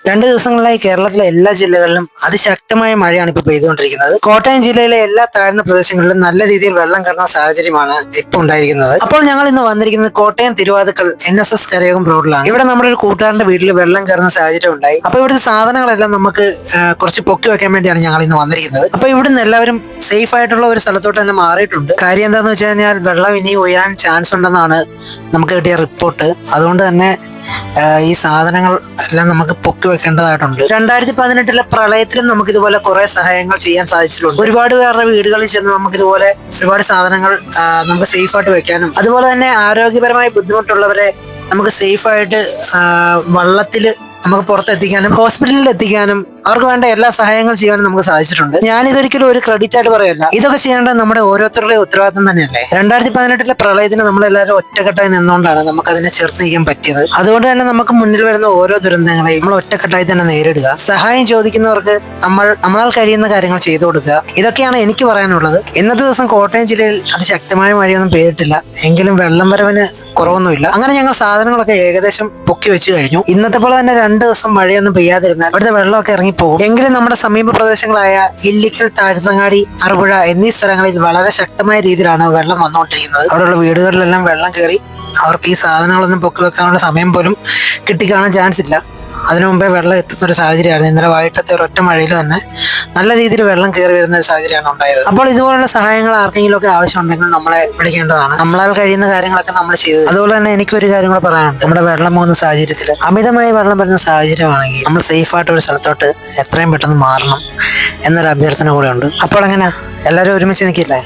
രണ്ട് ദിവസങ്ങളായി കേരളത്തിലെ എല്ലാ ജില്ലകളിലും അതിശക്തമായ മഴയാണ് ഇപ്പോൾ പെയ്തുകൊണ്ടിരിക്കുന്നത്. കോട്ടയം ജില്ലയിലെ എല്ലാ താഴ്ന്ന പ്രദേശങ്ങളിലും നല്ല രീതിയിൽ വെള്ളം കയറുന്ന സാഹചര്യമാണ് ഇപ്പോൾ ഉണ്ടായിരിക്കുന്നത്. അപ്പോൾ ഞങ്ങൾ ഇന്ന് വന്നിരിക്കുന്നത് കോട്ടയം തിരുവാതുക്കൽ NSS കരയോഗം റോഡിലാണ്. ഇവിടെ നമ്മുടെ ഒരു കൂട്ടുകാരന്റെ വീട്ടിൽ വെള്ളം കയറുന്ന സാഹചര്യം ഉണ്ടായി. അപ്പോൾ ഇവിടുത്തെ സാധനങ്ങളെല്ലാം നമുക്ക് കുറച്ച് പൊക്കി വെക്കാൻ വേണ്ടിയാണ് ഞങ്ങൾ ഇന്ന് വന്നിരിക്കുന്നത്. അപ്പോൾ ഇവിടുന്ന് എല്ലാവരും സേഫ് ആയിട്ടുള്ള ഒരു സ്ഥലത്തോട്ട് തന്നെ മാറിയിട്ടുണ്ട്. കാര്യം എന്താന്ന് വെച്ച് കഴിഞ്ഞാൽ വെള്ളം ഇനി ഉയരാൻ ചാൻസ് ഉണ്ടെന്നാണ് നമുക്ക് കിട്ടിയ റിപ്പോർട്ട്. അതുകൊണ്ട് തന്നെ ഈ സാധനങ്ങൾ എല്ലാം നമുക്ക് പൊക്കി വെക്കേണ്ടതായിട്ടുണ്ട്. 2018 പ്രളയത്തിലും നമുക്ക് ഇതുപോലെ കുറെ സഹായങ്ങൾ ചെയ്യാൻ സാധിച്ചിട്ടുണ്ട്. ഒരുപാട് പേരുടെ വീടുകളിൽ ചെന്ന് നമുക്ക് ഇതുപോലെ ഒരുപാട് സാധനങ്ങൾ നമുക്ക് സേഫ് ആയിട്ട് വെക്കാനും, അതുപോലെ തന്നെ ആരോഗ്യപരമായി ബുദ്ധിമുട്ടുള്ളവരെ നമുക്ക് സേഫ് ആയിട്ട് വള്ളത്തിൽ നമുക്ക് പുറത്തെത്തിക്കാനും ഹോസ്പിറ്റലിൽ എത്തിക്കാനും അവർക്ക് വേണ്ട എല്ലാ സഹായങ്ങളും ചെയ്യാനും നമുക്ക് സാധിച്ചിട്ടുണ്ട്. ഞാൻ ഇതൊരിക്കലും ഒരു ക്രെഡിറ്റ് ആയിട്ട് പറയല്ല, ഇതൊക്കെ ചെയ്യേണ്ടത് നമ്മുടെ ഓരോരുത്തരുടെയും ഉത്തരവാദിത്തം തന്നെയല്ലേ. 2018 പ്രളയത്തിന് നമ്മളെല്ലാവരും ഒറ്റക്കെട്ടായി നിന്നുകൊണ്ടാണ് നമുക്ക് അതിനെ ചേർത്ത് നിൽക്കാൻ പറ്റിയത്. അതുകൊണ്ട് തന്നെ നമുക്ക് മുന്നിൽ വരുന്ന ഓരോ ദുരന്തങ്ങളെയും നമ്മൾ ഒറ്റക്കെട്ടായി തന്നെ നേരിടുക. സഹായം ചോദിക്കുന്നവർക്ക് നമ്മളാൽ കഴിയുന്ന കാര്യങ്ങൾ ചെയ്തു കൊടുക്കുക. ഇതൊക്കെയാണ് എനിക്ക് പറയാനുള്ളത്. ഇന്നത്തെ ദിവസം കോട്ടയം ജില്ലയിൽ അതിശക്തമായ മഴയൊന്നും പെയ്തിട്ടില്ല, എങ്കിലും വെള്ളം വരവിന് കുറവൊന്നുമില്ല. അങ്ങനെ ഞങ്ങൾ സാധനങ്ങളൊക്കെ ഏകദേശം പൊക്കി വെച്ച് കഴിഞ്ഞു. ഇന്നത്തെ പോലെ തന്നെ 2 ദിവസം മഴയൊന്നും പെയ്യാതിരുന്നാൽ ഇവിടുത്തെ വെള്ളമൊക്കെ ഇറങ്ങിപ്പോകും. എങ്കിലും നമ്മുടെ സമീപ പ്രദേശങ്ങളായ ഇല്ലിക്കൽ, താഴ്ത്തങ്ങാടി, അറുപുഴ എന്നീ സ്ഥലങ്ങളിൽ വളരെ ശക്തമായ രീതിയിലാണ് വെള്ളം വന്നുകൊണ്ടിരിക്കുന്നത്. അവിടെയുള്ള വീടുകളിലെല്ലാം വെള്ളം കയറി അവർക്ക് ഈ സാധനങ്ങളൊന്നും പൊക്കി വെക്കാനുള്ള സമയം പോലും കിട്ടിക്കാണാൻ ചാൻസ് ഇല്ല. അതിനു മുമ്പേ വെള്ളം എത്തുന്ന ഒരു സാഹചര്യമാണ്. ഇന്നലെ വൈകിട്ടത്തെ ഒരൊറ്റ മഴയിൽ തന്നെ നല്ല രീതിയിൽ വെള്ളം കയറി വരുന്ന ഒരു സാഹചര്യമാണ് ഉണ്ടായത്. അപ്പോൾ ഇതുപോലുള്ള സഹായങ്ങൾ ആർക്കെങ്കിലും ഒക്കെ ആവശ്യമുണ്ടെങ്കിൽ നമ്മളെ വിളിക്കേണ്ടതാണ്. നമ്മളാൽ കഴിയുന്ന കാര്യങ്ങളൊക്കെ നമ്മൾ ചെയ്തത്. അതുപോലെ തന്നെ എനിക്കൊരു കാര്യം കൂടെ പറയാനുണ്ട്. നമ്മുടെ വെള്ളം പോകുന്ന സാഹചര്യത്തിൽ അമിതമായി വെള്ളം വരുന്ന സാഹചര്യമാണെങ്കിൽ നമ്മൾ സേഫായിട്ട് ഒരു സ്ഥലത്തോട്ട് എത്രയും പെട്ടെന്ന് മാറണം എന്നൊരു അഭ്യർത്ഥന കൂടെ ഉണ്ട്. അപ്പോൾ എങ്ങനെയാ, എല്ലാവരും ഒരുമിച്ച് നിൽക്കില്ലേ?